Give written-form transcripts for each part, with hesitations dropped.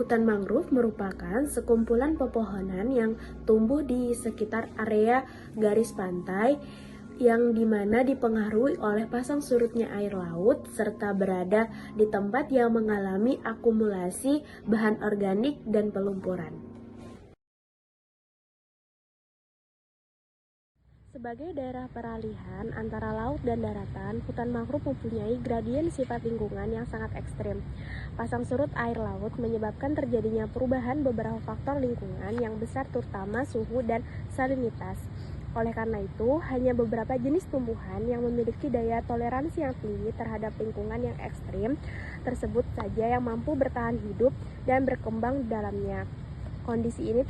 Hutan mangrove merupakan sekumpulan pepohonan yang tumbuh di sekitar area garis pantai yang dimana dipengaruhi oleh pasang surutnya air laut serta berada di tempat yang mengalami akumulasi bahan organik dan pelumpuran. Sebagai daerah peralihan antara laut dan daratan, hutan mangrove mempunyai gradien sifat lingkungan yang sangat ekstrim. Pasang surut air laut menyebabkan terjadinya perubahan beberapa faktor lingkungan yang besar terutama suhu dan salinitas. Oleh karena itu, hanya beberapa jenis tumbuhan yang memiliki daya toleransi yang tinggi terhadap lingkungan yang ekstrim tersebut saja yang mampu bertahan hidup dan berkembang di dalamnya. Kondisi ini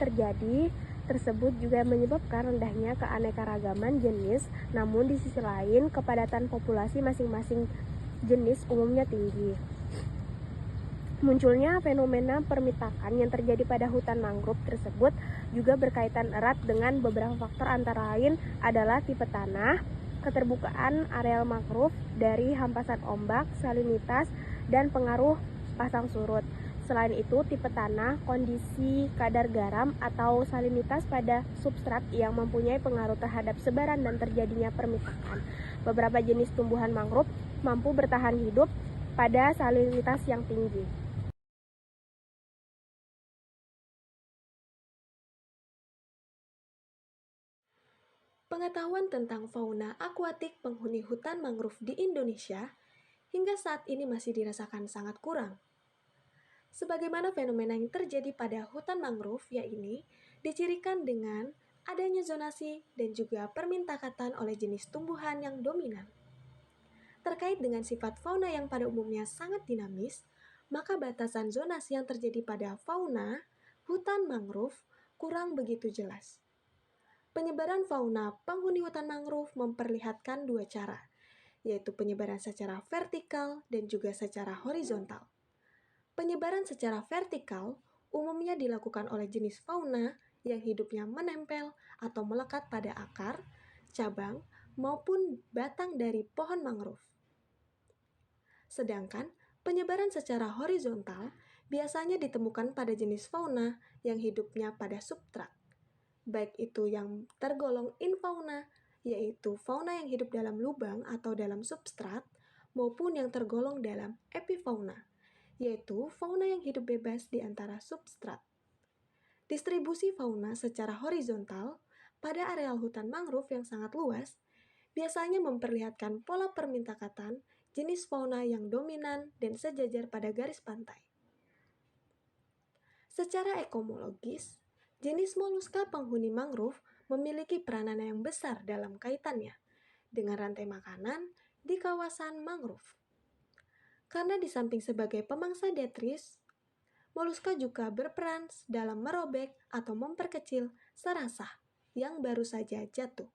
tersebut juga menyebabkan rendahnya keanekaragaman jenis, namun di sisi lain kepadatan populasi masing-masing jenis umumnya tinggi. Munculnya fenomena permitakan yang terjadi pada hutan mangrove tersebut juga berkaitan erat dengan beberapa faktor antara lain adalah tipe tanah, keterbukaan areal mangrove dari hampasan ombak, salinitas, dan pengaruh pasang surut. Selain itu, tipe tanah, kondisi kadar garam atau salinitas pada substrat yang mempunyai pengaruh terhadap sebaran dan terjadinya permitakan. Beberapa jenis tumbuhan mangrove mampu bertahan hidup pada salinitas yang tinggi. Pengetahuan tentang fauna akuatik penghuni hutan mangrove di Indonesia hingga saat ini masih dirasakan sangat kurang. Sebagaimana fenomena yang terjadi pada hutan mangrove ini dicirikan dengan adanya zonasi dan juga permintakatan oleh jenis tumbuhan yang dominan. Terkait dengan sifat fauna yang pada umumnya sangat dinamis, maka batasan zonasi yang terjadi pada fauna hutan mangrove kurang begitu jelas. Penyebaran fauna penghuni hutan mangrove memperlihatkan dua cara, yaitu penyebaran secara vertikal dan juga secara horizontal. Penyebaran secara vertikal umumnya dilakukan oleh jenis fauna yang hidupnya menempel atau melekat pada akar, cabang, maupun batang dari pohon mangrove. Sedangkan penyebaran secara horizontal biasanya ditemukan pada jenis fauna yang hidupnya pada substrat, baik itu yang tergolong infauna, yaitu fauna yang hidup dalam lubang atau dalam substrat, maupun yang tergolong dalam epifauna, yaitu fauna yang hidup bebas di antara substrat. Distribusi fauna secara horizontal pada areal hutan mangrove yang sangat luas biasanya memperlihatkan pola permintakatan jenis fauna yang dominan dan sejajar pada garis pantai. Secara ekomologis, jenis moluska penghuni mangrove memiliki peranan yang besar dalam kaitannya dengan rantai makanan di kawasan mangrove. Karena di samping sebagai pemangsa detris, moluska juga berperan dalam merobek atau memperkecil serasah yang baru saja jatuh.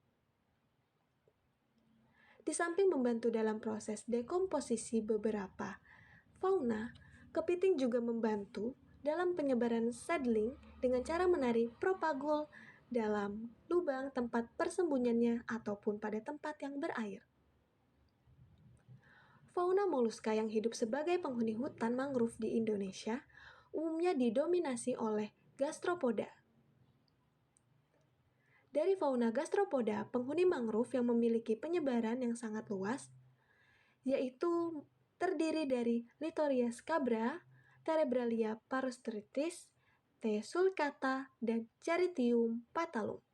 Di samping membantu dalam proses dekomposisi beberapa fauna, kepiting juga membantu dalam penyebaran seedling dengan cara menarik propagule dalam lubang tempat persembunyiannya ataupun pada tempat yang berair. Fauna moluska yang hidup sebagai penghuni hutan mangrove di Indonesia umumnya didominasi oleh gastropoda. Dari fauna gastropoda penghuni mangrove yang memiliki penyebaran yang sangat luas, yaitu terdiri dari Littoria scabra, Terebralia parostриtis, T. sulcata, dan Charitium patalum.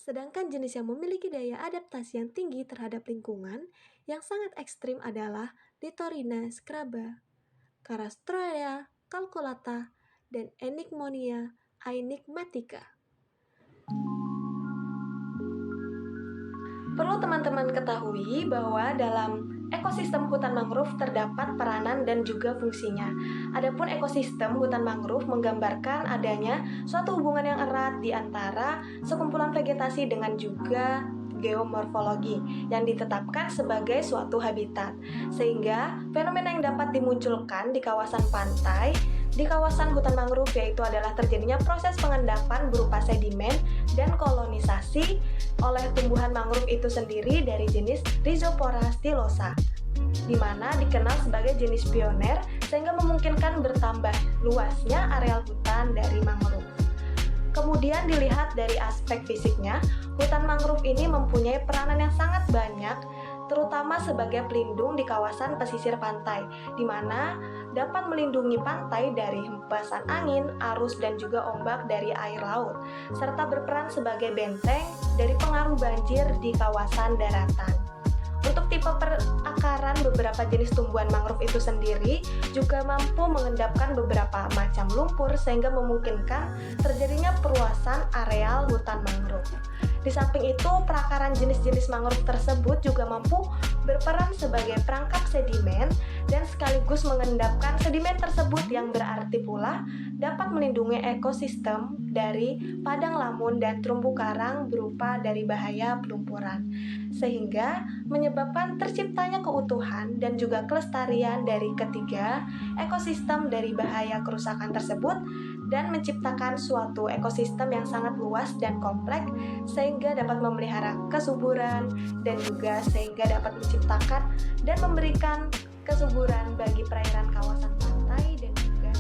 Sedangkan jenis yang memiliki daya adaptasi yang tinggi terhadap lingkungan yang sangat ekstrim adalah Littorina scabra, Carastroea calculata, dan Enigmonia aenigmatica. Perlu teman-teman ketahui bahwa dalam ekosistem hutan mangrove terdapat peranan dan juga fungsinya. Adapun ekosistem hutan mangrove menggambarkan adanya suatu hubungan yang erat di antara sekumpulan vegetasi dengan juga geomorfologi yang ditetapkan sebagai suatu habitat. Sehingga fenomena yang dapat dimunculkan di kawasan pantai, di kawasan hutan mangrove yaitu adalah terjadinya proses pengendapan berupa sedimen dan kolonisasi oleh tumbuhan mangrove itu sendiri dari jenis Rhizopora stylosa. di mana dikenal sebagai jenis pioner sehingga memungkinkan bertambah luasnya areal hutan dari mangrove. Kemudian dilihat dari aspek fisiknya, hutan mangrove ini mempunyai peranan yang sangat banyak, terutama sebagai pelindung di kawasan pesisir pantai, di mana dapat melindungi pantai dari hempasan angin, arus, dan juga ombak dari air laut, serta berperan sebagai benteng dari pengaruh banjir di kawasan daratan. Untuk tipe perakaran beberapa jenis tumbuhan mangrove itu sendiri juga mampu mengendapkan beberapa macam lumpur sehingga memungkinkan terjadinya perluasan areal hutan mangrove. Di samping itu, perakaran jenis-jenis mangrove tersebut juga mampu berperan sebagai perangkap sedimen dan sekaligus mengendapkan sedimen tersebut yang berarti pula dapat melindungi ekosistem dari padang lamun dan terumbu karang berupa dari bahaya pelumpuran, sehingga menyebabkan terciptanya keutuhan dan juga kelestarian dari ketiga ekosistem dari bahaya kerusakan tersebut dan menciptakan suatu ekosistem yang sangat luas dan kompleks sehingga dapat memelihara kesuburan dan juga sehingga dapat menciptakan dan memberikan kesuburan bagi perairan kawasan pantai dan juga